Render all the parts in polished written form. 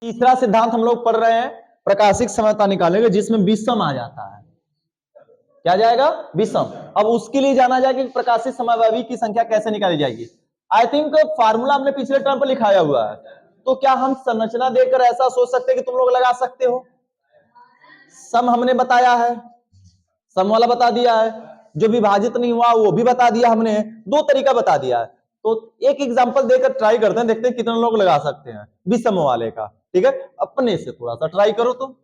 तीसरा सिद्धांत हम लोग पढ़ रहे हैं, प्रकाशिक समता निकालेंगे जिसमें विषम आ जाता है। क्या जाएगा? विषम। अब उसके लिए जाना जाएगा कि प्रकाशिक समवायवी की संख्या कैसे निकाली जाएगी। आई थिंक फार्मूला हमने पिछले टर्म पर लिखाया हुआ है, तो क्या हम संरचना देकर ऐसा सोच सकते हैं कि तुम लोग लगा सकते हो? सम हमने बताया है, सम वाला बता दिया है, जो विभाजित नहीं हुआ वो भी बता दिया हमने, दो तरीका बता दिया है। तो एक एग्जांपल देकर ट्राई करते हैं, देखते हैं कितने लोग लगा सकते हैं विषम वाले का। ठीक है, अपने से थोड़ा सा ट्राई करो तो।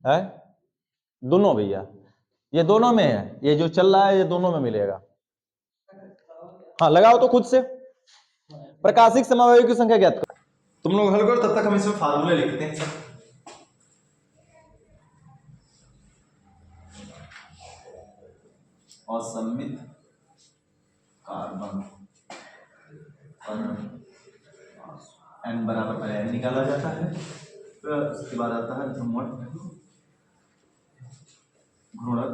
है दोनों भैया, ये दोनों में है, ये जो चल रहा है ये दोनों में मिलेगा। हाँ लगाओ तो खुद से। प्रकाशिक समवायवी की संख्या ज्ञात करो। तुम लोग हल करो, तब तक हम इसमें फार्मूले लिखते हैं। असममित कार्बन n बराबर n निकाला जाता है। फिर उसके बाद आता है घुमट घूर्णक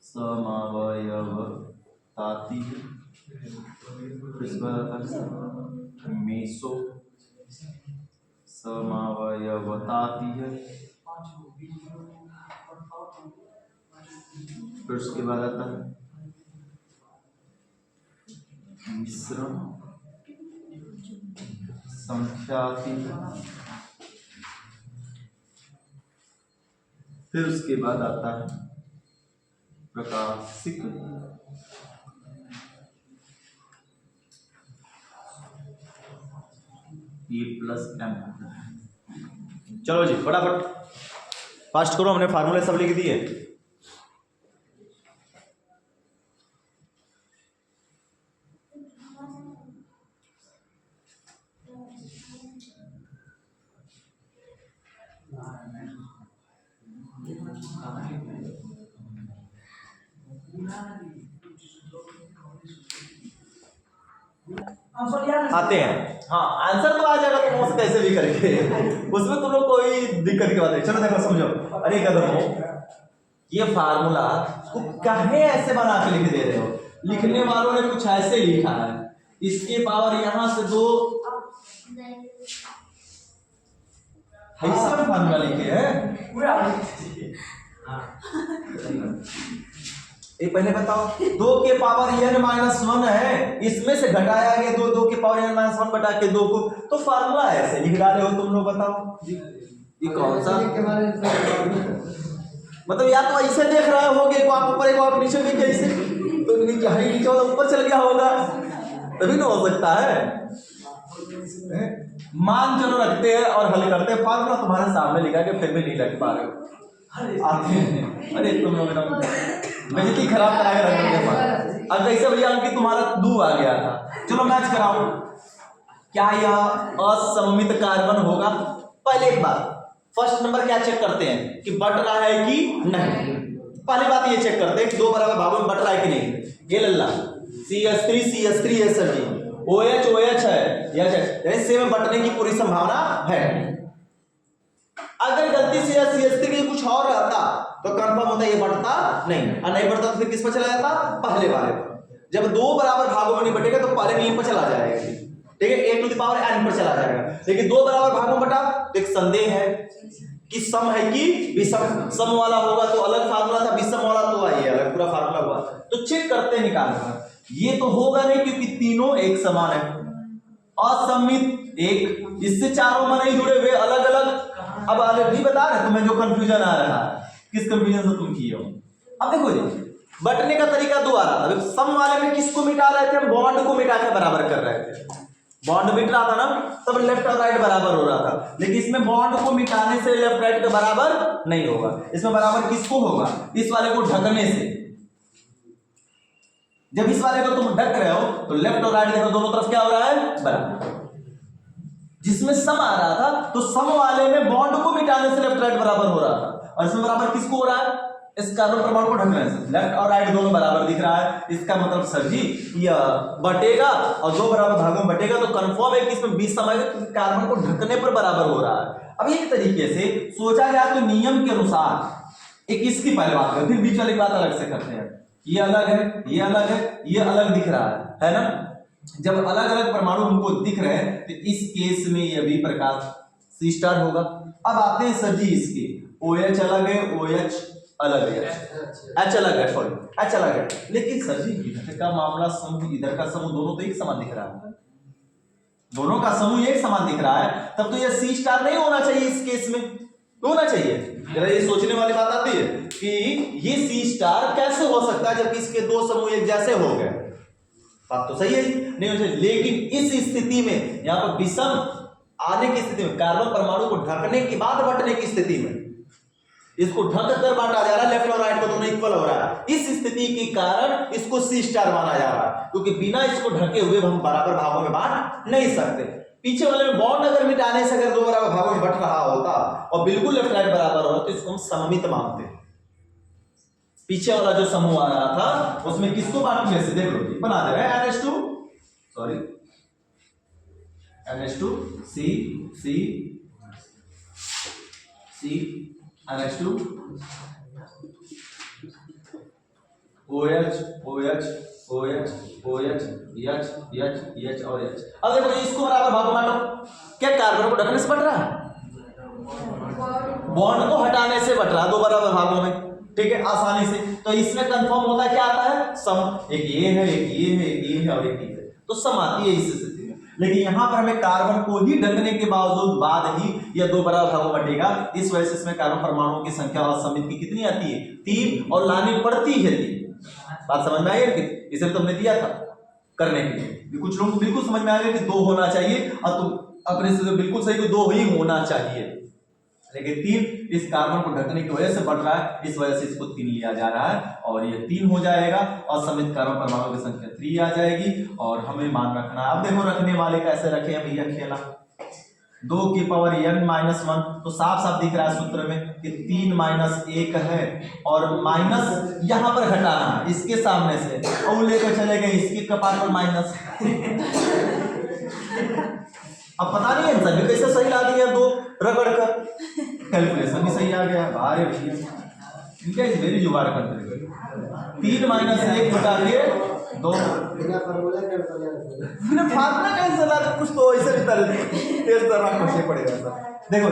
समवयवताती, मेसो समवयवताती है। फिर उसके बाद आता है मिश्रण संख्याती। फिर उसके बाद आता है प्रकाशिक E+M। चलो जी फटाफट फास्ट करो, हमने फार्मूले सब लिख दिए। आते हैं, हाँ आंसर तो आ जाएगा, तुम उससे कैसे भी करेंगे, उसमें तुम लोग कोई दिक्कत की बात नहीं। चलो देखो समझो, अरे कदम हो, ये फार्मूला को काहे ऐसे बना के लिख दे रहे हो? लिखने वालों ने कुछ ऐसे लिखा है, इसके पावर यहां से 2 ऐसा फार्मूला लिखे हैं। ये पहले बताओ, 2 के पावर n-1 है, इसमें से घटाया गया 2 के पावर n-1 बटा के 2 को, तो फार्मूला ऐसे लिख डाले हो तुम लोग। बताओ ये कौन सा, मतलब या तो ऐसे देख रहे होगे, एक आप ऊपर एक आप नीचे भी कैसे, तो नीचे वाला ऊपर चल गया होगा, तभी ना हो सकता है। मान चलो रखते हैं और हल करते हैं, फार्मूला तुम्हारे सामने लिखा के फिर भी नहीं लग पा रहे हो। अरे तुम लोग बेइज्जती खराब करा के रख दिया। अब कैसे भैया अंकित तुम्हारा 2 आ गया था, चलो मैच कराओ। क्या यह असममित कार्बन होगा? पहले एक बात, फर्स्ट नंबर क्या चेक करते हैं कि बट रहा है कि नहीं। पहली बात ये चेक करते हैं कि 2 बराबर भागों में बट रहा है कि नहीं। ये लल्ला CH3 SLG OH है, यानी से में बटने की पूरी संभावना है। अगर गलती से CH3 के कुछ और रहता तो कंफर्म होता ये बढ़ता नहीं, और नहीं बढ़ता तो फिर किस पर चला जाता? पहले वाले पर। जब 2 बराबर भागों में नहीं बटेगा तो पहले नियम पर चला जाएगा, ठीक है, a to the power n पर चला जाएगा। लेकिन 2 बराबर भागों में बटा तो एक संदेह है कि सम है कि विषम। सम वाला होगा तो अलग फार्मूला था, विषम वाला तो आइए अलग पूरा फार्मूला हुआ। तो चेक करते निकालना, ये तो होगा नहीं क्योंकि तीनों एक समान है। असममित एक, इससे चारों में नहीं जुड़े हुए, अलग अलग। अब नहीं बता रहे तुम्हें जो कंफ्यूजन आ रहा है, किस कंफ्यूजन से तुम किए हो। अब देखो जी, बटने का तरीका 2 आ रहा था। सम वाले में किसको मिटा रहे थे? हम बॉन्ड को मिटा के बराबर कर रहे थे। बॉन्ड मिट रहा था ना, तब लेफ्ट और राइट बराबर हो रहा था। लेकिन इसमें बॉन्ड को मिटाने से लेफ्ट राइट के बराबर नहीं होगा। इसमें बराबर किसको होगा? इस वाले को ढकने से। जब इस वाले को तुम ढक रहे हो तो लेफ्ट और राइट देखो दोनों तरफ क्या हो रहा है? बराबर। जिसमें सम आ रहा था, तो सम वाले में बॉन्ड को मिटाने से लेफ्ट राइट बराबर हो रहा था, और इसमें बराबर किसको हो रहा है? इस कार्बन परमाणु को ढकने से। लेफ्ट और राइट दोनों बराबर दिख रहा है, इसका मतलब सर जी यह बटेगा और दो बराबर भागों में बटेगा, तो कंफर्म है कि इसमें 20 सम आएगा, कार्बन को ढकने पर बराबर हो रहा है। अब एक तरीके से सोचा गया तो नियम के अनुसार एक इसकी पहले बात करें, फिर बीच वाली बात अलग से करते हैं। ये अलग है, ये अलग है, ये अलग दिख रहा है ना? जब अलग अलग परमाणु हमको दिख रहे हैं तो इस केस में यह भी प्रकाश सी स्टार होगा। अब आते हैं सर जी इसके, OH अलग है, OH अलग है, H अलग है, सॉरी H अलग है, लेकिन सर जी इधर का मामला समूह इधर का समूह दोनों तो एक समान दिख रहा है, दोनों का समूह एक समान दिख रहा है, तब तो यह सी स्टार नहीं होना चाहिए इस केस में, होना चाहिए। जरा ये सोचने वाली बात आती है कि ये सी स्टार कैसे हो सकता है जबकि इसके दो समूह एक जैसे हो गए। बात तो सही है, नहीं होना चाहिए, लेकिन इस स्थिति में यहां पर विषम आने की स्थिति में, कार्बन परमाणु को ढकने के बाद बंटने की स्थिति में, इसको ढक कर बांटा जा रहा है, लेफ्ट और राइट को दोनों इक्वल हो रहा है, इस स्थिति के कारण इसको सी स्टार माना जा रहा है, क्योंकि बिना इसको ढके हुए हम बराबर भागों में बांट नहीं सकते। पीछे वाले में बॉन्ड अगर मिटाने से अगर दो बराबर भागों में बट रहा होता और बिल्कुल लेफ्ट राइट बराबर होता तो इसको हम सममित मानते हैं। पीछे वाला जो समूह आ रहा था उसमें किसको बांटने से, देख लो बना दे रहे हैं NH2, sorry NH2 C C C NH2 OH OH OH OH H H और H। अब देखो इसको बराबर भागों में बांटो, क्या कार्बन को ढकने से बट रहा है? बॉन्ड को हटाने से बट रहा है, दो बराबर भागों में, ठीक है, आसानी से। तो इसमें कंफर्म होता क्या आता है? सम। एक ये है, एक ये है, एक ये है और एक ये है, तो सम आती है इस स्थिति में। लेकिन यहां पर हमें कार्बन को ही ढकने के बावजूद बाद ही यह दो बराबर भागों में बटेगा, इस वजह से इसमें कार्बन परमाणुओं की संख्या असमित की कितनी आती है? 3, और लानी पड़ती है 3। बात समझ में आई है? इसे तो हमने दिया था करने के लिए, कुछ लोगों को बिल्कुल समझ में आ गया कि 2 होना चाहिए, और तुम अपने से बिल्कुल सही को 2 ही होना चाहिए, लेकिन 3 इस कार्बन को ढकने की वजह से बढ़ रहा है, इस वजह से इसको 3 लिया जा रहा है, और ये 3 हो जाएगा, और समित कार्बन परमाणु की संख्या 3 आ जाएगी, और हमें मान रखना है। अब देखो रखने वाले कैसे रखे हैं भैया, खेला 2 की पावर n-1, तो साफ साफ दिख रहा है सूत्र में कि 3 - 1 है, और माइनस यहां पर घटाना है इसके सामने से, और लेकर चले गए इसके कपार पर माइनस। अब पता नहीं आंसर भी कैसे सही ला दिया, 2 रगड़ कर, कैलकुलेशन भी सही आ गया। भाई भैया इनका इस वेरी जुगाड़ करते हैं। 3 - 1 बटा के 2, फार्मूला कैंसिल ला, कुछ तो ऐसे भी तेज तरह खोजने पड़ेगा सर। देखो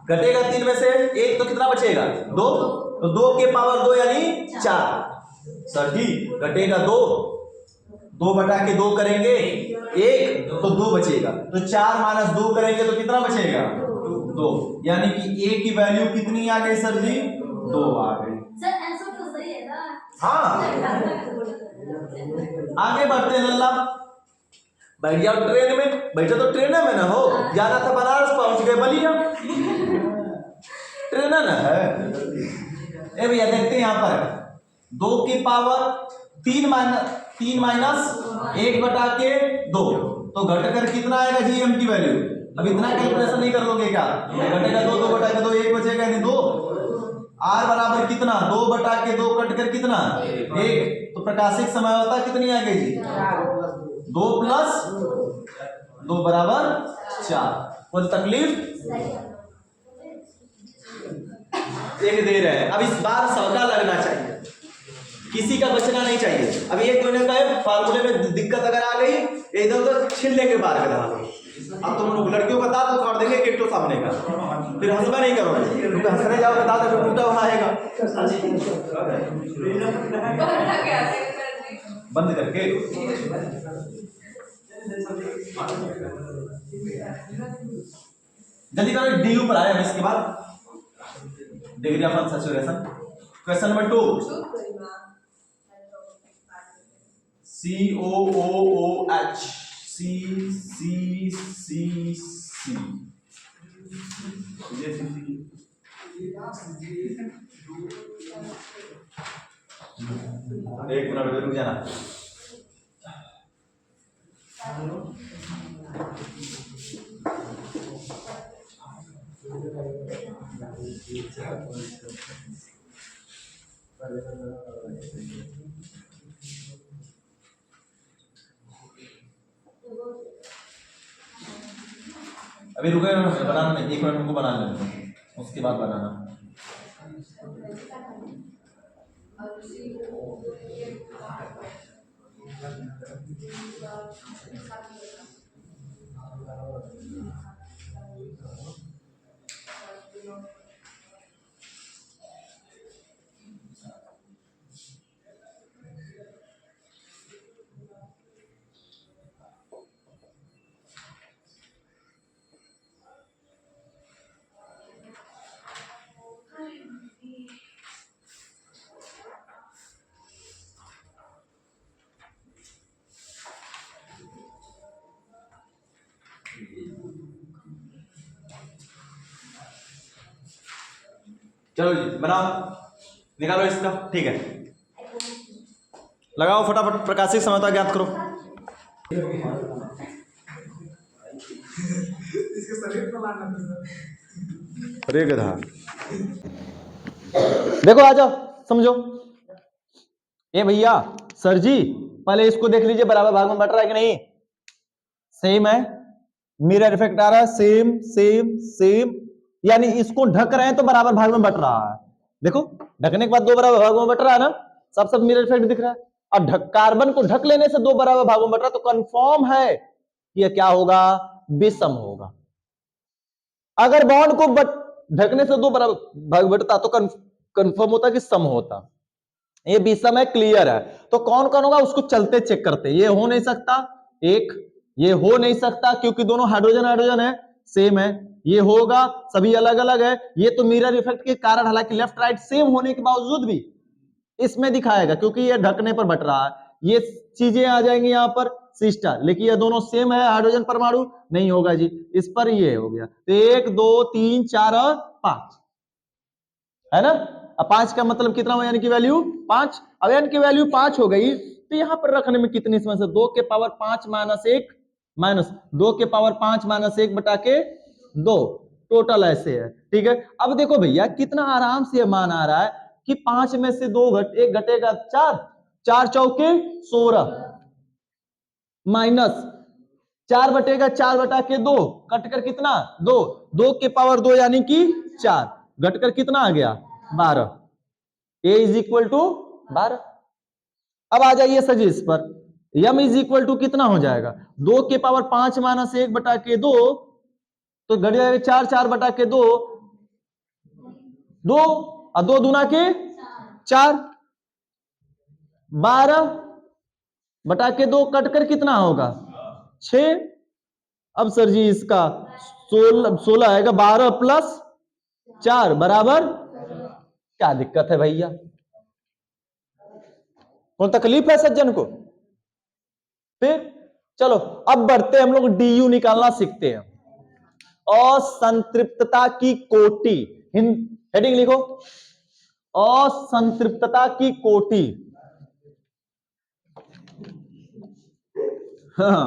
घटेगा 3 में से 1 तो कितना बचेगा? 2, तो 2 के पावर 2 यानी 4। सर जी घटेगा 2 बटा के 2 करेंगे 1, तो 2 बचेगा, तो 4 - 2 करेंगे तो कितना बचेगा? 2, यानी कि A की वैल्यू कितनी आ गई सर जी? 2 आ गई। सर आंसर तो सही है ना? हाँ आगे बढ़ते हैं लल्ला, बैठ जाओ ट्रेन में, बैठे तो ट्रेन में ना हो, जाना था बनारस, पहुंच गए बलिया, ट्रेन ना है। ए भैया देखते हैं यहाँ पर 2 की पावर 3 माइनस 1 बटा के 2, तो घटकर कितना आएगा जी m की वैल्यू? अब इतना कैलकुलेशन नहीं कर लोगे क्या? घटेगा 2 बटा के 2 1 बचेगा नहीं 2, r बराबर कितना? 2 बटा के 2 कटकर कितना? 1, तो प्रकाशिक समावता कितनी आ गई जी? 2 + 2 बराबर 4। कोई तकलीफ? एक दे रहे हैं, अब इस बार सौदा लगना चाहिए, किसी का बचना नहीं चाहिए। अब एक महीने का है, फार्मूले में दिक्कत अगर आ गई इधर उधर छिलने के बाद में, अब तुम लोग लड़कियों का दांत उखाड़ देंगे एक तो सामने का, फिर हंसना नहीं करोगे, क्योंकि हंसने जाओगे दांत अगर टूटा हुआ आएगा। बंद करके जल्दी करो, DU पर आए हम इसके बाद degree of saturation. Question number 2, COOOH CCCC। एक मिनट रुक जाना। अभी रुके ना, बनाना नहीं, 1 मिनट रुको, बना लेने दो, उसके बाद बनाना। चलो जी बनाओ, निकालो इसका, ठीक है, लगाओ फटाफट, प्रकाशिक समता ज्ञात करो। अरे गधा, देखो आ जाओ, समझो। ये भैया सर जी, पहले इसको देख लीजिए, बराबर भाग में बट रहा है कि नहीं, सेम है, मिरर इफेक्ट आ रहा है, सेम सेम सेम, यानी इसको ढक रहे हैं तो बराबर भाग में बट रहा है। देखो ढकने के बाद 2 बराबर भागों में बट रहा है ना, सब मिरर इफेक्ट दिख रहा है। और कार्बन को ढक लेने से 2 बराबर भागों में बट रहा है, तो कंफर्म है कि यह क्या होगा, विषम होगा। अगर बॉन्ड को ढकने से 2 बराबर भाग बटता तो कंफर्म होता कि सम होता। ये विषम है, क्लियर है। तो कौन कौन होगा उसको चलते चेक करते। ये हो नहीं सकता, एक ये हो नहीं सकता क्योंकि दोनों हाइड्रोजन हाइड्रोजन है, सेम है। ये होगा, सभी अलग अलग है। ये तो मिरर इफेक्ट के कारण, हालांकि लेफ्ट राइट सेम होने के बावजूद भी इसमें दिखाएगा क्योंकि ये ढकने पर बट रहा है। ये चीजें आ जाएंगी यहां पर सिस्टर, लेकिन ये दोनों सेम है, हाइड्रोजन परमाणु नहीं होगा जी। इस पर ये हो गया, तो 1 2 3 4 और 5 है ना। अब 5 का मतलब कितना हो, यानी कि वैल्यू 5। अब यानी कि वैल्यू 5 हो गई, तो यहां पर रखने में कितनी समस्या, 2 के पावर 5 माइनस 1 माइनस 2 के पावर 5 माइनस 1 बटा के 2, टोटल ऐसे है, ठीक है। अब देखो भैया कितना आराम से मान आ रहा है कि 5 में से 2 1 घटेगा 4, 4 चौके 16 माइनस 4 बटेगा 4 बटा के 2, कटकर कितना 2, 2 के पावर 2 यानी कि 4, घटकर कितना आ गया 12, a इज इक्वल टू 12। अब आ जाइए सर जी इस पर, m इज इक्वल टू कितना हो जाएगा, 2 के पावर 5 माइनस 1 बटा के 2, तो घट जाएगा 4, 4 बटा के 2, 2 और 2 दूना के 4, 12 बटा के 2 कटकर कितना होगा 6। अब सर जी इसका 16 आएगा, 12 प्लस 4 बराबर, क्या दिक्कत है भैया, कौन तकलीफ है सज्जन को। फिर चलो अब बढ़ते हम लोग डीयू निकालना सीखते हैं। असंतृप्तता की कोटि, हेडिंग लिखो, असंतृप्तता की कोटि। हाँ,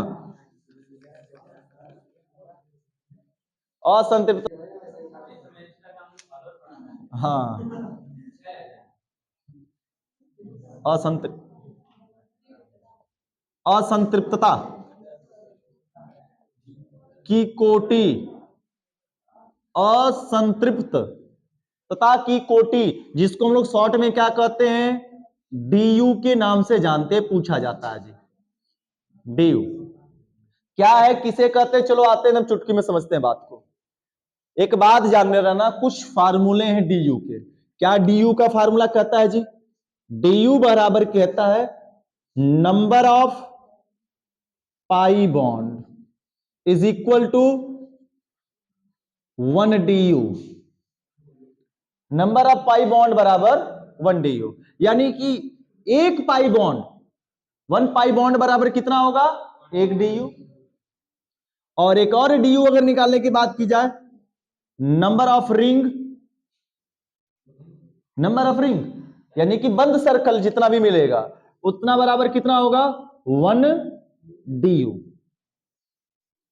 असंतृप्त, हाँ असंतृप्तता की कोटि, असंतृप्त तथा की कोटि, जिसको हम लोग शॉर्ट में क्या कहते हैं, डीयू के नाम से जानते, पूछा जाता है जी। डीयू क्या है, किसे कहते हैं, चलो आते हैं हम चुटकी में समझते हैं बात को। एक बात जानने रहना, कुछ फार्मूले हैं डीयू के। क्या डीयू का फार्मूला कहता है जी, डीयू बराबर कहता है number of pi bond is equal to 1 DU, number of pi bond बराबर 1 डीयू, यानी कि एक पाई बॉन्ड, 1 पाई बॉन्ड बराबर कितना होगा 1 डीयू। और एक और डीयू अगर निकालने की बात की जाए, number of ring, number of ring यानी कि बंद सर्कल जितना भी मिलेगा उतना बराबर कितना होगा 1 डीयू।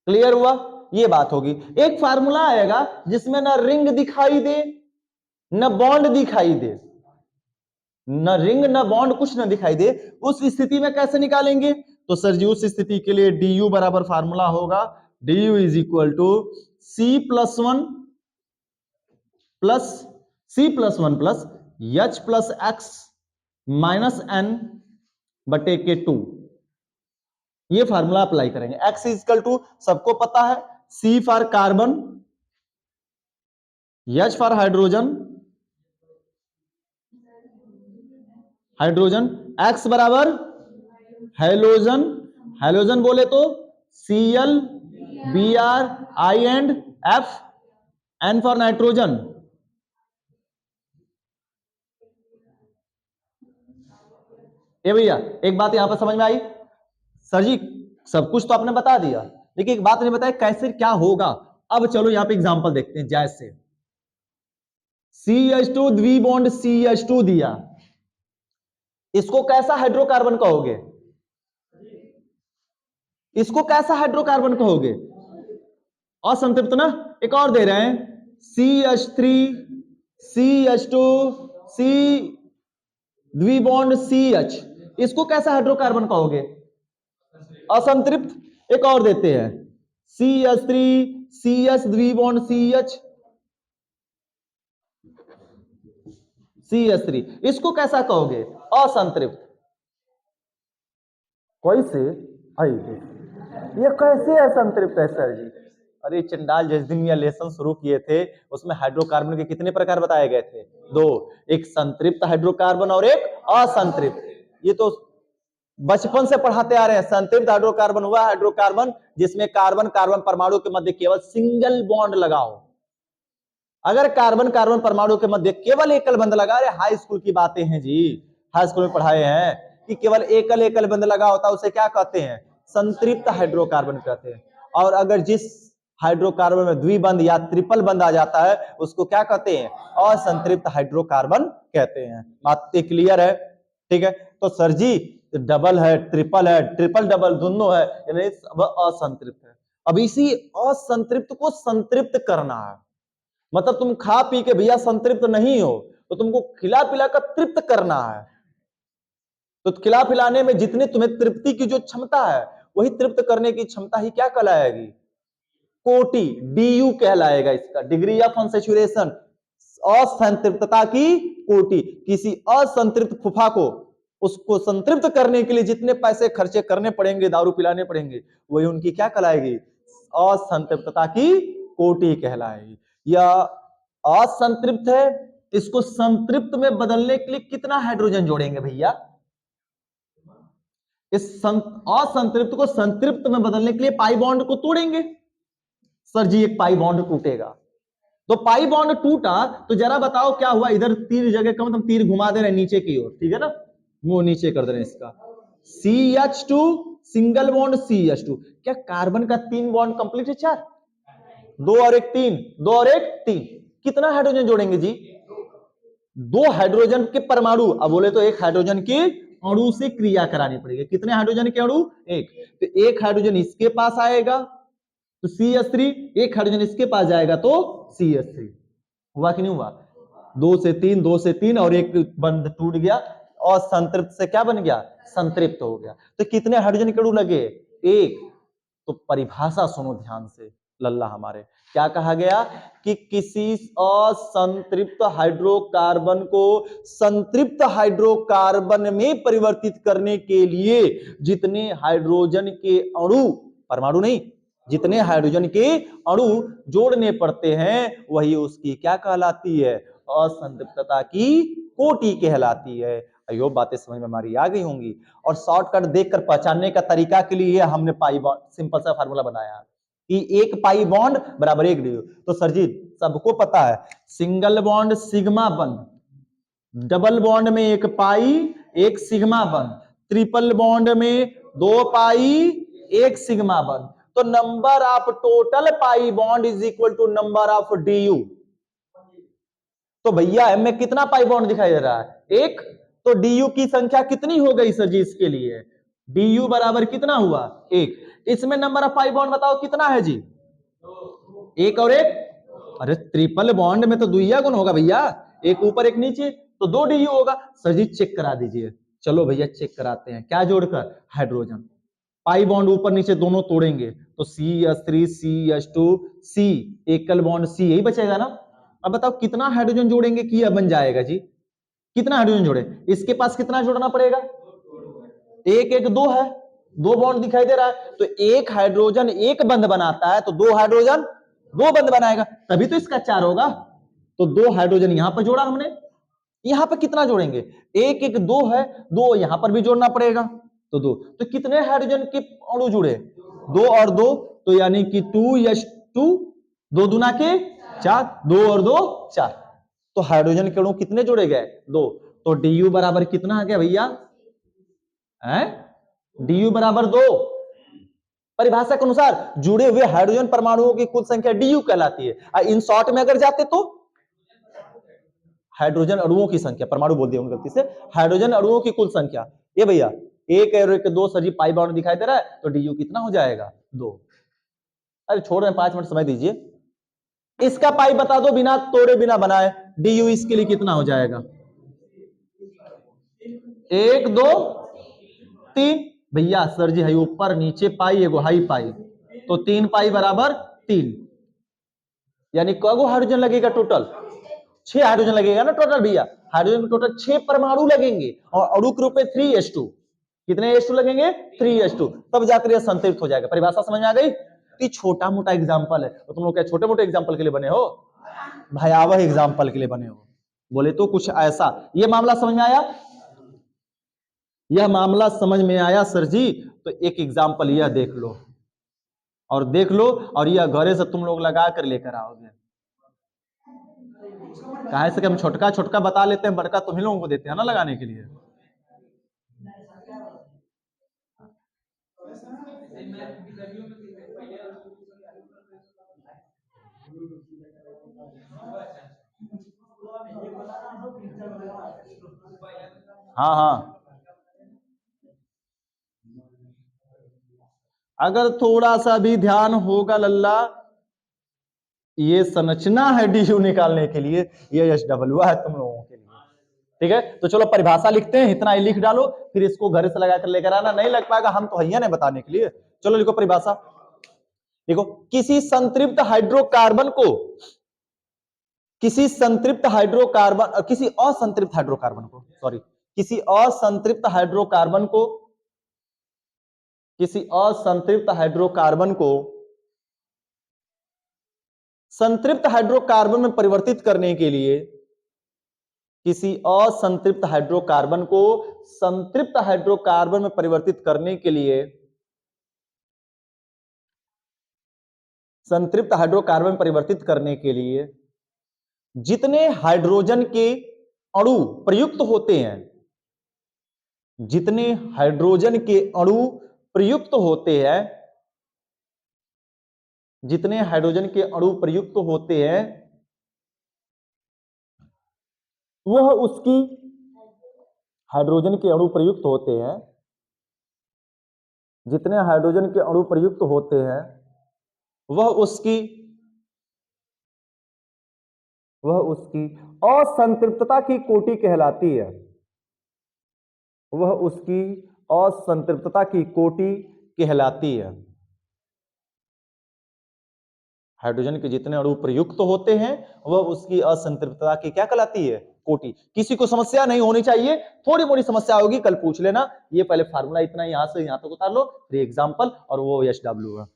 क्लियर हुआ, ये बात होगी। एक फार्मूला आएगा जिसमें ना रिंग दिखाई दे न बॉन्ड दिखाई दे, न रिंग न बॉन्ड, कुछ न दिखाई दे, उस स्थिति में कैसे निकालेंगे? तो सर जी उस स्थिति के लिए du बराबर फार्मूला होगा du is equal to C+1 plus H plus X minus N बटे के 2। ये फार्मूला अप्लाई करेंगे। x इज इक्वल टू सबको पता है, C for carbon, H for hydrogen, x बराबर हेलोजन, हेलोजन बोले तो Cl Br I and F, N for nitrogen. ए भैया एक बात यहां पर समझ में आई? सर जी सब कुछ तो आपने बता दिया, लेकिन एक बात नहीं बताया कैसे क्या होगा। अब चलो यहां पे एग्जांपल देखते हैं। जैसे CH2 द्विबॉन्ड CH2 दिया, इसको कैसा हाइड्रोकार्बन कहोगे? इसको कैसा हाइड्रोकार्बन कहोगे? असंतृप्त ना। एक और दे रहे हैं CH3 CH2 C द्विबॉन्ड CH, इसको कैसा हाइड्रोकार्बन कहोगे? असंतृप्त। एक और देते हैं CH3 CH द्विबॉन्ड CH CH3, इसको कैसा कहोगे? असंतृप्त। कैसे? ये कैसे असंतृप्त है सर जी? अरे चंडाल जिस दिन ये लेसन शुरू किए थे उसमें हाइड्रोकार्बन के कितने प्रकार बताए गए थे? 2, एक संतृप्त हाइड्रोकार्बन और एक असंतृप्त। ये तो बचपन से पढ़ाते आ रहे हैं। संतृप्त हाइड्रोकार्बन हुआ हाइड्रोकार्बन जिसमें कार्बन कार्बन परमाणु के मध्य केवल सिंगल बॉन्ड लगाओ। अगर कार्बन कार्बन परमाणु के मध्य केवल एकल बंध लगा, अरे हाई स्कूल की बातें हैं जी, हाई स्कूल में पढ़ाए हैं कि केवल एकल एकल बंध लगा होता है उसे क्या कहते हैं? संतृप्त हाइड्रोकार्बन कहते हैं। और अगर जिस हाइड्रोकार्बन में द्विबंध या ट्रिपल बंध आ जाता है उसको क्या कहते हैं? असंतृप्त हाइड्रोकार्बन कहते हैं। बात क्लियर है? ठीक है। तो सर जी डबल है, ट्रिपल डबल दोनों है, यानी वह असंतृप्त है। अब इसी असंतृप्त को संतृप्त करना है। मतलब तुम खा पी के भैया संतृप्त नहीं हो, तो तुमको खिला पिला कर तृप्त करना है। तो खिला पिलाने में जितने तुम्हें तृप्ति की जो क्षमता है वही तृप्त करने की क्षमता ही क्या कहलाएगी? कोटि, DU कहलाएगा। इसका डिग्री ऑफ अनसैचुरेशन, असंतृप्तता की कोटि। किसी असंतृप्त फुफा को उसको संतृप्त करने के लिए जितने पैसे खर्चे करने पड़ेंगे, दारू पिलाने पड़ेंगे, वही उनकी क्या कहलाएगी? असंतृप्तता की कोटि कहलाएगी। यह असंतृप्त है, इसको संतृप्त में बदलने के लिए कितना हाइड्रोजन जोड़ेंगे भैया? इस असंतृप्त को संतृप्त में बदलने के लिए पाई बॉन्ड को तोड़ेंगे। सर जी एक पाई बॉन्ड टूटेगा, तो पाई बॉन्ड टूटा तो जरा बताओ क्या हुआ? इधर तीर जगह कम, हम तीर घुमा दे रहे हैं नीचे की ओर, ठीक है ना, मुंह नीचे कर दे रहे हैं इसका। CH2 सिंगल बॉन्ड CH2, क्या कार्बन का 3 बॉन्ड कंप्लीट है? 4, 2 और 1 3, 2 और 1 3, कितना हाइड्रोजन जोड़ेंगे जी? 2 हाइड्रोजन के परमाणु, अब बोले तो एक हाइड्रोजन के अणु से क्रिया करानी पड़ेगी। कितने हाइड्रोजन के अणु? 1। तो एक हाइड्रोजन इसके पास आएगा तो CH3, एक हाइड्रोजन इसके पास जाएगा तो CH3। हुआ कि नहीं हुआ? 2 से 3, 2 से 3 और एक बंध टूट गया और संतृप्त से क्या बन गया? संतृप्त हो गया। तो कितने हाइड्रोजन के अणु लगे? 1। तो परिभाषा सुनो ध्यान से लल्ला हमारे, क्या कहा गया कि किसी असंतृप्त हाइड्रोकार्बन को संतृप्त हाइड्रोकार्बन में परिवर्तित करने के लिए जितने हाइड्रोजन के अणु, परमाणु नहीं, जितने हाइड्रोजन के अणु जोड़ने पड़ते हैं वही उसकी क्या कहलाती है? असंतृप्तता की कोटि कहलाती है। अयो बातें समझ में हमारी आ गई होंगी। और शॉर्टकट देखकर पहचानने का तरीका के लिए हमने पाई बॉन्ड सिंपल सा फार्मूला बनाया कि 1 पाई बॉन्ड बराबर 1 DU। तो सर जी सबको पता है सिंगल बॉन्ड सिग्मा बंध, डबल बॉन्ड में 1 पाई 1 सिग्मा बंध, ट्रिपल बॉन्ड में 2 पाई 1 सिग्मा बंध। तो number of total pi bond is equal to number of DU। तो भैया एम में कितना पाई बॉन्ड दिखाई दे रहा है? 1। तो DU की संख्या कितनी हो गई सर जी इसके लिए? DU बराबर कितना हुआ? 1। इसमें नंबर ऑफ पाई बॉन्ड बताओ कितना है जी? 1 और 1। अरे ट्रिपल बॉन्ड में तो दुइया गुण होगा भैया, एक ऊपर एक नीचे, तो 2 DU होगा। सर जी चेक करा दीजिए। चलो भैया चेक कराते हैं। क्या जोड़कर? हाइड्रोजन। पाई बॉन्ड ऊपर नीचे दोनों तोड़ेंगे तो CH3 CH2 C, एकल बॉन्ड C, यही बचेगा ना। अब बताओ कितना हाइड्रोजन जोड़ेंगे कि यह बन जाएगा जी? कितना हाइड्रोजन जोड़े? इसके पास कितना जोड़ना पड़ेगा? एक एक 2 है, 2 बॉन्ड दिखाई दे रहा है, तो एक हाइड्रोजन एक बंध बनाता है, तो 2 हाइड्रोजन 2 बंध बनाएगा, तभी तो इसका 4 होगा। तो 2 हाइड्रोजन यहां पर जोड़ा हमने। यहां पर कितना जोड़ेंगे? एक एक 2 है, 2 यहां पर भी जोड़ना पड़ेगा, तो 2। तो कितने हाइड्रोजन के अणु जुड़े? 2 और 2, तो यानी कि 2H2, 2 दूना के 4, 2 और 2 4। तो हाइड्रोजन के अणु कितने जोड़े गए? 2। तो DU बराबर कितना आ गया भैया? DU बराबर 2। परिभाषा के अनुसार जुड़े हुए हाइड्रोजन परमाणुओं की कुल संख्या DU कहलाती है। इन शॉर्ट में अगर जाते तो हाइड्रोजन अणुओं की संख्या, परमाणु बोल दिया गलती से, हाइड्रोजन अणुओं की कुल संख्या। ये भैया एक और एक 2 सर जी पाई बॉन्ड दिखाई दे रहा है, तो DU कितना हो जाएगा? 2। अरे छोड़ रहे हैं, 5 मिनट समय दीजिए। इसका पाई बता दो बिना तोड़े बिना बनाए। DU इसके लिए कितना हो जाएगा? 1 2 3। भैया सर जी है ऊपर नीचे पाई, एगो हाई पाई, तो 3 पाई बराबर 3। यानी कगो हाइड्रोजन लगेगा टोटल? 6 हाइड्रोजन लगेगा ना टोटल भैया। हाइड्रोजन टोटल 6 परमाणु लगेंगे और अणु के रूप में 3H2। कितने H2 लगेंगे? 3H2। तब जाकर यह संतृप्त हो जाएगा। परिभाषा समझ में आ गई? तो छोटा मोटा एग्जांपल है, तो तुम लोग क्या छोटे मोटे एग्जांपल के लिए बने हो? भयावह एग्जांपल के लिए बने हो। बोले तो कुछ ऐसा। यह मामला समझ में आया? यह मामला समझ में आया सर जी? तो एक एग्जांपल यह देख लो, और देख लो, और यह घरे से तुम लोग लगा कर लेकर आओगे। काहे से कि हम छोटका छोटका बता लेते हैं, बड़का तुम्हीं लोगों को देते हैं ना लगाने के लिए। हाँ हाँ, अगर थोड़ा सा भी ध्यान होगा लल्ला, ये संरचना है DU निकालने के लिए, ये SW है तुम लोगों के लिए। ठीक है, तो चलो परिभाषा लिखते हैं, इतना ही लिख डालो, फिर इसको घर से लगा कर लेकर आना। नहीं लग पाएगा, हम तो हैया नहीं बताने के लिए। चलो लिखो परिभाषा। देखो, किसी संतृप्त हाइड्रोकार्बन को, किसी संतृप्त हाइड्रोकार्बन, किसी असंतृप्त हाइड्रोकार्बन को, सॉरी, किसी असंतृप्त हाइड्रोकार्बन को, किसी असंतृप्त हाइड्रोकार्बन को संतृप्त हाइड्रोकार्बन में परिवर्तित करने के लिए, किसी असंतृप्त हाइड्रोकार्बन को संतृप्त हाइड्रोकार्बन में परिवर्तित करने के लिए, संतृप्त हाइड्रोकार्बन परिवर्तित करने के लिए जितने हाइड्रोजन के अणु प्रयुक्त होते हैं, जितने हाइड्रोजन के अणु प्रयुक्त होते हैं, जितने हाइड्रोजन के अणु प्रयुक्त होते हैं, वह उसकी, हाइड्रोजन के अणु प्रयुक्त होते हैं, जितने हाइड्रोजन के अणु प्रयुक्त होते हैं, वह उसकी असंतृप्तता की कोटि कहलाती है। वह उसकी असंतृप्तता की कोटि कहलाती है। हाइड्रोजन के जितने अणु प्रयुक्त होते हैं, वह उसकी असंतृप्तता की क्या कहलाती है? कोटि। किसी को समस्या नहीं होनी चाहिए, थोड़ी मोड़ी समस्या होगी कल पूछ लेना। ये पहले फार्मूला इतना यहां से यहां तक उतार लो, फिर एग्जांपल, और वो SW है।